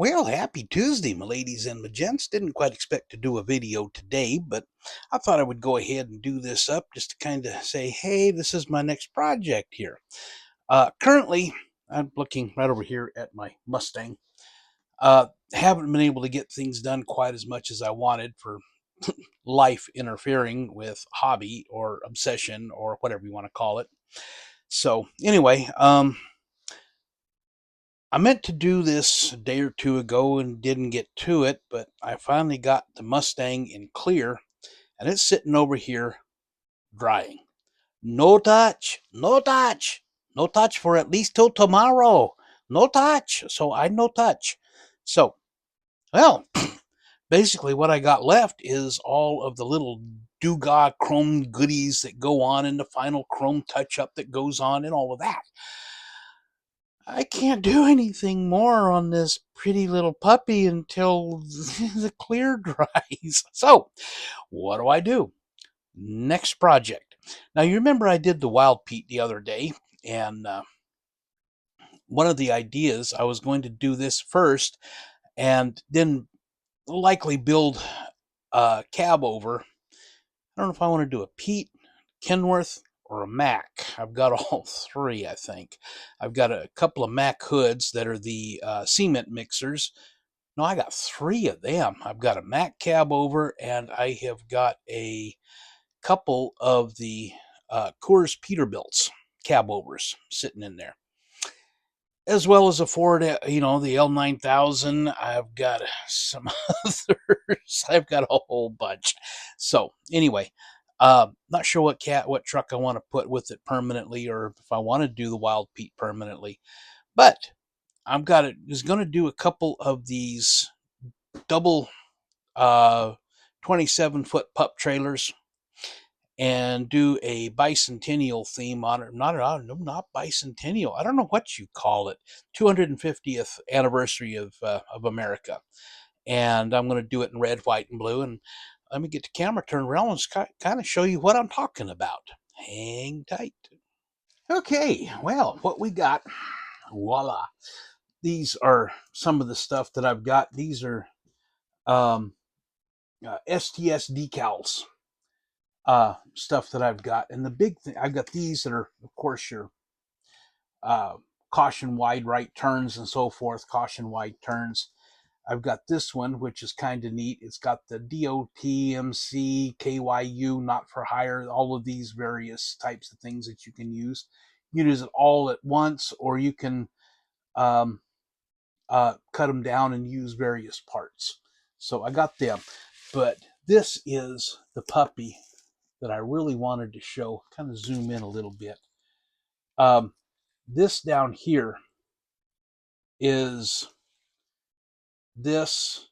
Well, happy Tuesday, my ladies and my gents. Didn't quite expect to do a video today, but I thought I would go ahead and do this up just to kind of say, hey, this is my next project here. Currently, I'm looking right over here at my Mustang. Haven't been able to get things done quite as much as I wanted for life interfering with hobby or obsession or whatever you want to call it. So, anyway, I meant to do this a day or two ago and didn't get to it, but I finally got the Mustang in clear and it's sitting over here drying. No touch, no touch, no touch for at least till tomorrow. No touch. So I no touch. So, well, basically what I got left is all of the little Doodah chrome goodies that go on and the final chrome touch up that goes on and all of that. I can't do anything more on this pretty little puppy until the clear dries. So, what do I do? Next project. Now, you remember I did the wild peat the other day, and one of the ideas I was going to do this first and then likely build a cab over. I don't know if I want to do a peat, Kenworth, or a Mac. I've got all three, I think. I've got a couple of Mac hoods that are the cement mixers. No, I got three of them. I've got a Mac cab over, and I have got a couple of the Coors Peterbilt's cab overs sitting in there, as well as a Ford, the L9000. I've got some others. I've got a whole bunch. So anyway, not sure what truck I want to put with it permanently, or if I want to do the Wild Pete permanently. But I've got it. Is going to do a couple of these double 27-foot pup trailers and do a bicentennial theme on it. Not bicentennial. I don't know what you call it. 250th anniversary of America, and I'm going to do it in red, white, and blue. And let me get the camera turned around and kind of show you what I'm talking about. Hang tight. Okay, well, what we got, voila. These are some of the stuff that I've got. These are um, STS decals stuff that I've got. And the big thing, I've got these that are, of course, your uh, caution wide right turns and so forth, caution wide turns. I've got this one, which is kind of neat. It's got the DOT, MC, KYU, not for hire, all of these various types of things that you can use. You can use it all at once, or you can um, cut them down and use various parts. So I got them. But this is the puppy that I really wanted to show. Kind of zoom in a little bit. This down here is this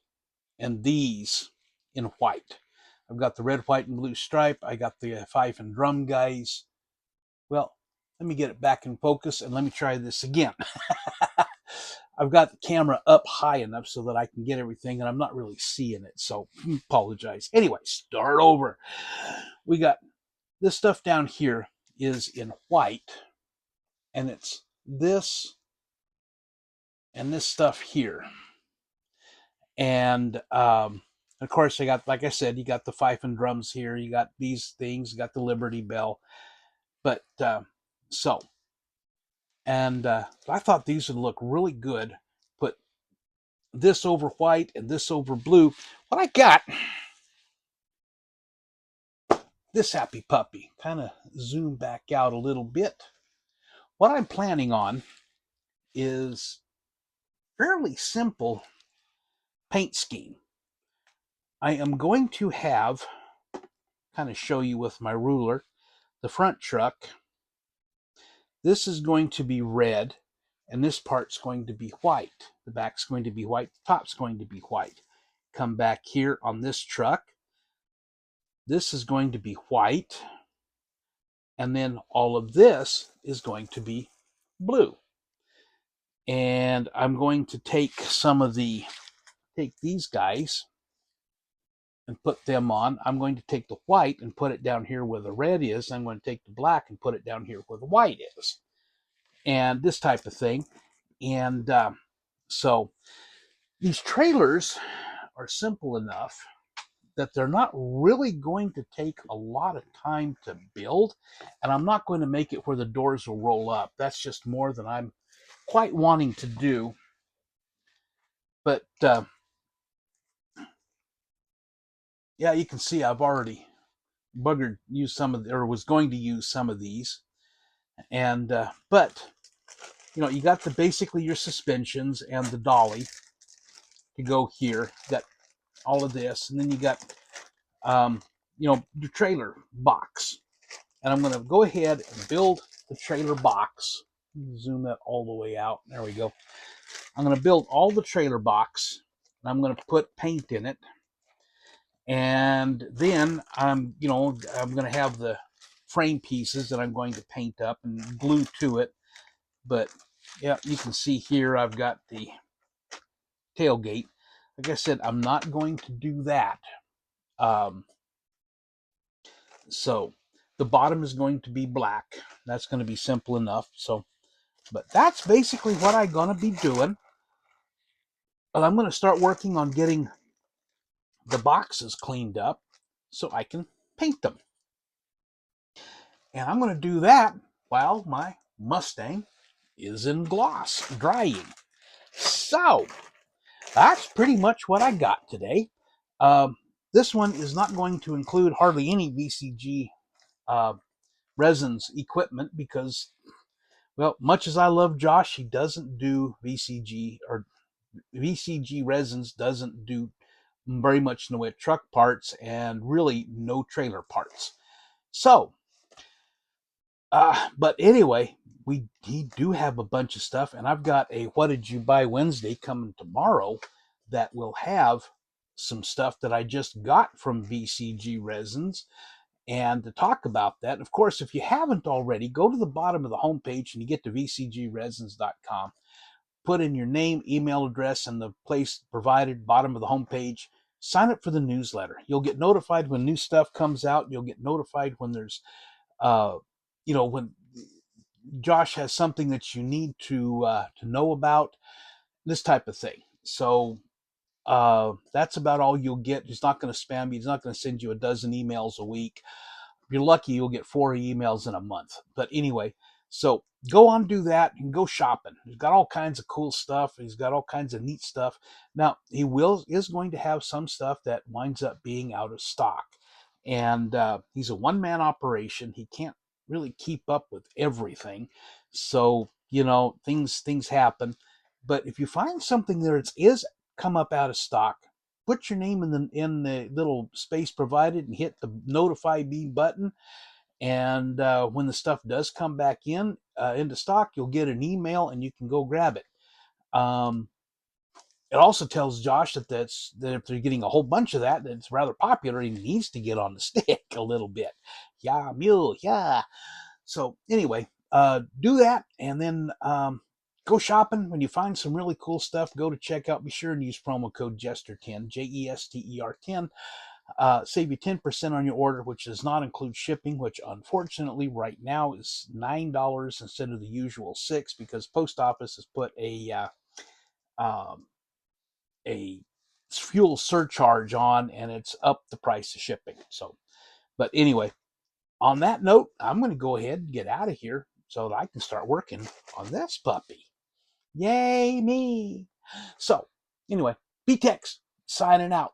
and these in white. I've got the red, white, and blue stripe. I got the fife and drum guys. Well, let me get it back in focus and let me try this again. I've got the camera up high enough so that I can get everything, and I'm not really seeing it, so apologize. Anyway, start over. We got this stuff down here is in white, and it's this and this stuff here. And of course, I got, like I said, you got the fife and drums here. You got these things. You got the Liberty Bell. But so, and I thought these would look really good. Put this over white and this over blue. What I got, this happy puppy. Kind of zoom back out a little bit. What I'm planning on is fairly simple paint scheme. I am going to have, kind of show you with my ruler, the front truck. This is going to be red, and this part's going to be white. The back's going to be white, the top's going to be white. Come back here on this truck. This is going to be white, and then all of this is going to be blue. And I'm going to take these guys and put them on. I'm going to take the white and put it down here where the red is. I'm going to take the black and put it down here where the white is. And this type of thing. And so These trailers are simple enough that they're not really going to take a lot of time to build, and I'm not going to make it where the doors will roll up. That's just more than I'm quite wanting to do. But yeah, you can see I've already used some of or was going to use some of these. And but you got the basically your suspensions and the dolly to go here. You got all of this, and then you got the trailer box. And I'm going to go ahead and build the trailer box. Zoom that all the way out. There we go. I'm going to build all the trailer box, and I'm going to put paint in it. And then I'm going to have the frame pieces that I'm going to paint up and glue to it. But yeah, you can see here I've got the tailgate. Like I said, I'm not going to do that. So the bottom is going to be black. That's going to be simple enough. So, but that's basically what I'm going to be doing. But I'm going to start working on getting the boxes cleaned up so I can paint them. And I'm going to do that while my Mustang is in gloss drying. So that's pretty much what I got today. This one is not going to include hardly any VCG resins equipment because, well, much as I love Josh, he doesn't do VCG, or VCG resins doesn't do very much in the way of truck parts and really no trailer parts. So, but anyway, he do have a bunch of stuff, and I've got a What Did You Buy Wednesday coming tomorrow that will have some stuff that I just got from VCG Resins. And to talk about that, of course, if you haven't already, go to the bottom of the homepage and you get to vcgresins.com. Put in your name, email address, and the place provided, bottom of the homepage. Sign up for the newsletter. You'll get notified when new stuff comes out. You'll get notified when there's, when Josh has something that you need to know about, this type of thing. So that's about all you'll get. He's not going to spam you. He's not going to send you a dozen emails a week. If you're lucky, you'll get 4 emails in a month. But anyway, so go on, do that, and go shopping. He's got all kinds of cool stuff. He's got all kinds of neat stuff. Now, he is going to have some stuff that winds up being out of stock. And he's a one-man operation. He can't really keep up with everything. So, things happen. But if you find something that is come up out of stock, put your name in the little space provided and hit the notify me button. And when the stuff does come back into stock, you'll get an email and you can go grab it. It also tells Josh that if they're getting a whole bunch of that, it's rather popular. He needs to get on the stick a little bit. Yeah, mule, yeah. So anyway, do that, and then go shopping. When you find some really cool stuff, go to checkout. Be sure and use promo code Jester10, JESTER10. Save you 10% on your order, which does not include shipping, which unfortunately right now is $9 instead of the usual $6 because post office has put a fuel surcharge on, and it's up the price of shipping. So, but anyway, on that note, I'm going to go ahead and get out of here so that I can start working on this puppy. Yay me! So, anyway, BTEX signing out.